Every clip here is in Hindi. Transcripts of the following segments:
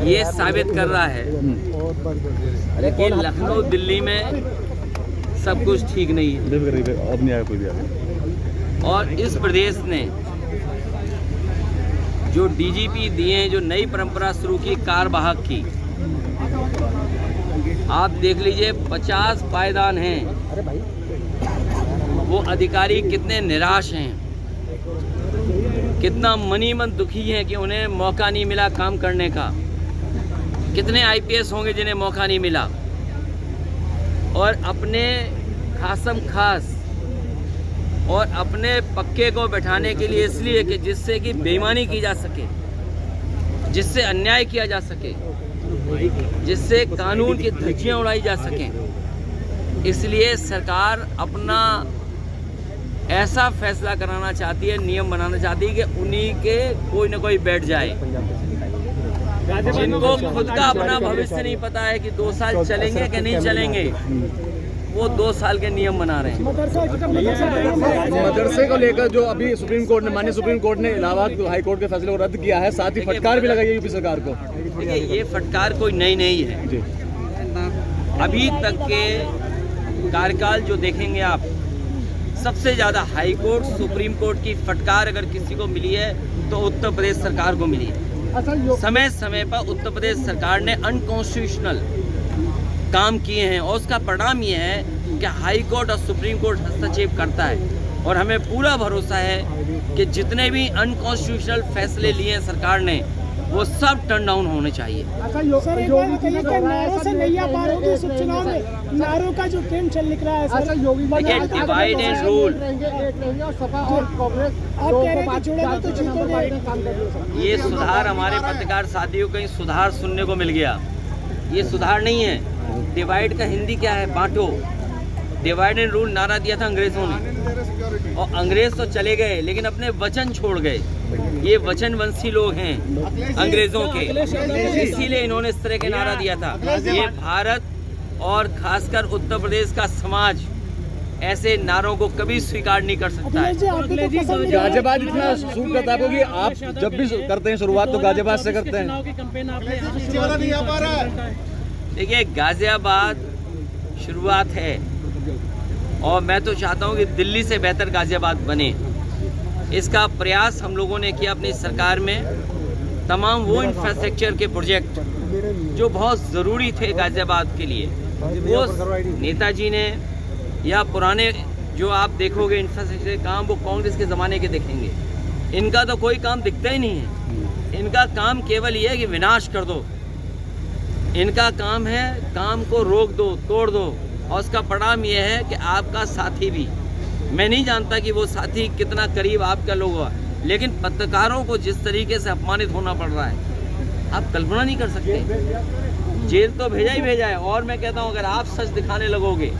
ये साबित कर रहा है कि लखनऊ दिल्ली में सब कुछ ठीक नहीं है। अब नहीं आया कोई भी आगे। और इस प्रदेश ने जो डीजीपी दिए हैं, जो नई परंपरा शुरू की कारवाहक की, आप देख लीजिए 50 पायदान हैं। वो अधिकारी कितने निराश हैं, कितना मनी मन दुखी हैं कि उन्हें मौका नहीं मिला काम करने का। कितने आईपीएस होंगे जिन्हें मौका नहीं मिला, और अपने खासम खास और अपने पक्के को बैठाने के लिए, इसलिए कि जिससे कि बेईमानी की जा सके, जिससे अन्याय किया जा सके, जिससे कानून की धज्जियां उड़ाई जा सकें, इसलिए सरकार अपना ऐसा फैसला कराना चाहती है, नियम बनाना चाहती है कि उन्हीं के कोई ना कोई बैठ जाए, जिनको खुद का अपना भविष्य नहीं पता है कि 2 साल चलेंगे कि नहीं चलेंगे, वो 2 साल के नियम बना रहे हैं। मदरसे को लेकर जो अभी सुप्रीम कोर्ट ने, माननीय सुप्रीम कोर्ट ने इलाहाबाद हाई कोर्ट के फैसले को रद्द किया है, साथ ही फटकार भी लगाई है यूपी सरकार को। देखिए, ये फटकार कोई नई नहीं है जी। अभी तक के कार्यकाल जो देखेंगे आप, सबसे ज़्यादा हाई कोर्ट, सुप्रीम कोर्ट की फटकार अगर किसी को मिली है तो उत्तर प्रदेश सरकार को मिली है। समय समय पर उत्तर प्रदेश सरकार ने अनकॉन्स्टिट्यूशनल काम किए हैं, और उसका परिणाम ये है कि हाई कोर्ट और सुप्रीम कोर्ट हस्तक्षेप करता है। और हमें पूरा भरोसा है कि जितने भी अनकॉन्स्टिट्यूशनल फैसले लिए हैं सरकार ने, वो सब टर्न डाउन होने चाहिए। सर, एक बार बताइए कि नारों से नैया पार होगी इस उपचुनाव में? नारों का जो ट्रेंड चल निकला है सर, देखिए, डिवाइड एंड रूल, आप कह रहे हैं कि जुड़ेगा तो जीतोगे। ये सुधार हमारे पत्रकार साथियों को सुधार सुनने को मिल गया। ये सुधार नहीं है। डिवाइड का हिंदी क्या है? बांटो। डिवाइड एंड रूल नारा दिया था अंग्रेजों ने, और अंग्रेज तो चले गए लेकिन अपने वचन छोड़ गए। ये वचनवंशी लोग हैं अंग्रेजों के, इसीलिए इन्होंने इस तरह के नारा दिया था। ये भारत और खासकर उत्तर प्रदेश का समाज ऐसे नारों को कभी स्वीकार नहीं कर सकता है। गाजियाबाद इतना सूट करता है कि आप जब भी करते हैं शुरुआत तो गाजियाबाद से करते हैं। देखिए, गाजियाबाद शुरुआत है, और मैं तो चाहता हूँ कि दिल्ली से बेहतर गाजियाबाद बने। इसका प्रयास हम लोगों ने किया अपनी सरकार में। तमाम वो इंफ्रास्ट्रक्चर के प्रोजेक्ट जो बहुत ज़रूरी थे गाजियाबाद के लिए, वो नेताजी ने, या पुराने जो आप देखोगे इंफ्रास्ट्रक्चर काम, वो कांग्रेस के ज़माने के देखेंगे। इनका तो कोई काम दिखता ही नहीं है। इनका काम केवल ये है कि विनाश कर दो। इनका काम है काम को रोक दो, तोड़ दो, और उसका परिणाम ये है कि आपका साथी भी, मैं नहीं जानता कि वो साथी कितना करीब आपका लोग हुआ, लेकिन पत्रकारों को जिस तरीके से अपमानित होना पड़ रहा है, आप कल्पना नहीं कर सकते। जेल तो भेजा ही भेजा है, और मैं कहता हूँ अगर आप सच दिखाने लगोगे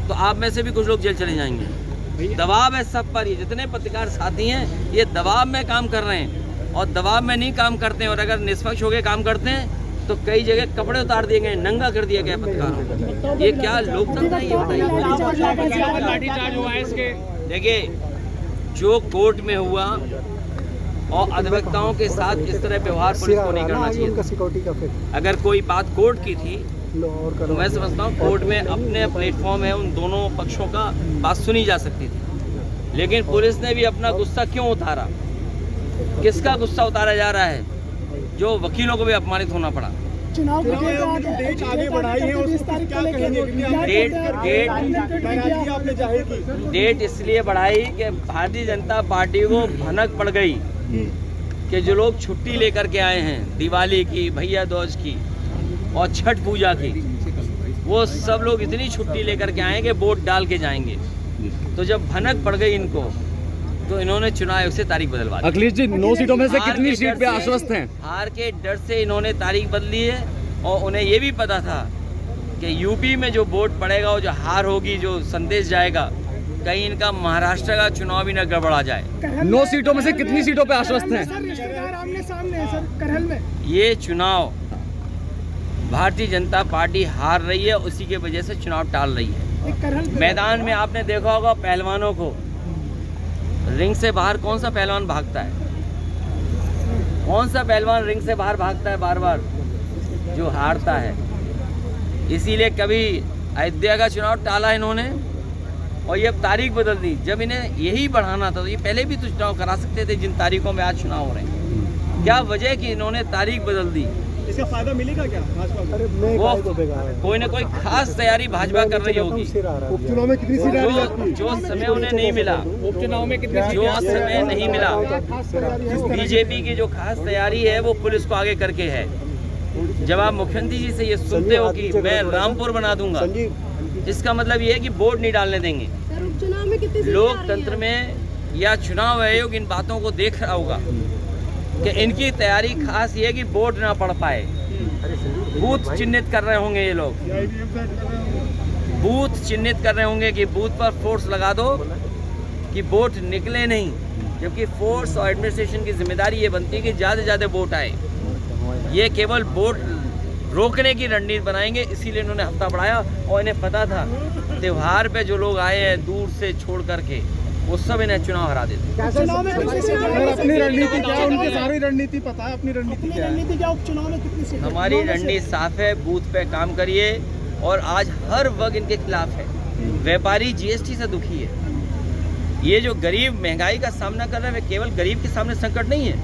तो आप में से भी कुछ लोग जेल चले जाएंगे। दबाव है सब पर। ये जितने पत्रकार साथी हैं, ये दबाव में काम कर रहे हैं, और दबाव में नहीं काम करते हैं, और अगर निष्पक्ष होकर काम करते हैं तो कई जगह कपड़े उतार दिए गए, नंगा कर दिया गया पत्रकारों को। ये क्या लोकतंत्र है? ये देखिए, जो कोर्ट में हुआ और अधिवक्ताओं के साथ इस तरह व्यवहार पुलिस को नहीं करना चाहिए। अगर कोई बात कोर्ट की थी तो मैं समझता हूँ कोर्ट में अपने प्लेटफॉर्म है, उन दोनों पक्षों का बात सुनी जा सकती थी। लेकिन पुलिस ने भी अपना गुस्सा क्यों उतारा? किसका गुस्सा उतारा जा रहा है? जो वकीलों को भी अपमानित होना पड़ा। चुनाव डेट आगे बढ़ाई है, डेट इसलिए बढ़ाई कि भारतीय जनता पार्टी को भनक पड़ गई कि जो लोग छुट्टी लेकर के आए हैं दिवाली की, भैया दूज की और छठ पूजा की, वो सब लोग इतनी छुट्टी लेकर के आए कि वोट डाल के जाएंगे। तो जब भनक पड़ गई इनको, तो इन्होंने चुनाव आयोग से तारीख बदलवा दी। अखिलेश जी 9 सीटों में से कितनी सीट पे आश्वस्त हैं? हार के डर से इन्होंने तारीख बदली है, और उन्हें ये भी पता था कि यूपी में जो वोट पड़ेगा, वो जो हार होगी, जो संदेश जाएगा, कहीं इनका महाराष्ट्र का चुनाव भी न गड़बड़ा जाए। 9 सीटों में से कितनी सीटों पे आश्वस्त हैं? ये चुनाव भारतीय जनता पार्टी हार रही है, उसी के वजह से चुनाव टाल रही है। मैदान में आपने देखा होगा पहलवानों को, रिंग से बाहर कौन सा पहलवान भागता है? कौन सा पहलवान रिंग से बाहर भागता है बार बार, जो हारता है। इसीलिए कभी अयोध्या का चुनाव टाला इन्होंने और ये अब तारीख बदल दी। जब इन्हें यही बढ़ाना था तो ये पहले भी तो चुनाव करा सकते थे जिन तारीखों में आज चुनाव हो रहे हैं। क्या वजह कि इन्होंने तारीख बदल दी? इसका फायदा मिलेगा क्या भाजपा को? वो कोई ना कोई खास तैयारी भाजपा कर रही होगी। उपचुनाव में कितनी सीटें आ रही है आपकी? जो समय उन्हें नहीं मिला, उपचुनाव में कितनी जो समय नहीं मिला, बीजेपी की जो खास तैयारी है वो पुलिस को आगे करके है। जब आप मुख्यमंत्री जी से ये सुनते हो कि मैं रामपुर बना दूंगा, इसका मतलब ये है कि वोट नहीं डालने देंगे। उपचुनाव में कितनी सीटें आ रही लोकतंत्र में या चुनाव आयोग इन बातों को देख रहा होगा कि इनकी तैयारी खास ये है कि वोट ना पड़ पाए। बूथ चिन्हित कर रहे होंगे ये लोग, बूथ चिन्हित कर रहे होंगे कि बूथ पर फोर्स लगा दो कि वोट निकले नहीं, जबकि फोर्स और एडमिनिस्ट्रेशन की जिम्मेदारी ये बनती है कि ज़्यादा से ज़्यादा वोट आए। ये केवल वोट रोकने की रणनीति बनाएंगे, इसीलिए इन्होंने हफ्ता बढ़ाया। और इन्हें पता था त्योहार पे जो लोग आए हैं दूर से छोड़ करके, वो सब इन्हें चुनाव हरा देते। चुनाव में कितनी सीटें आ रही है? अपनी रणनीति क्या है? उनकी सारी रणनीति पता है, अपनी रणनीति अपनी क्या है? रणनीति क्या? उपचुनाव में कितनी सीटें? हमारी रणनीति साफ है, बूथ पे काम करिए। और आज हर वर्ग इनके खिलाफ है। व्यापारी जीएसटी से दुखी है। ये जो गरीब महंगाई का सामना कर रहे हैं, केवल गरीब के सामने संकट नहीं है,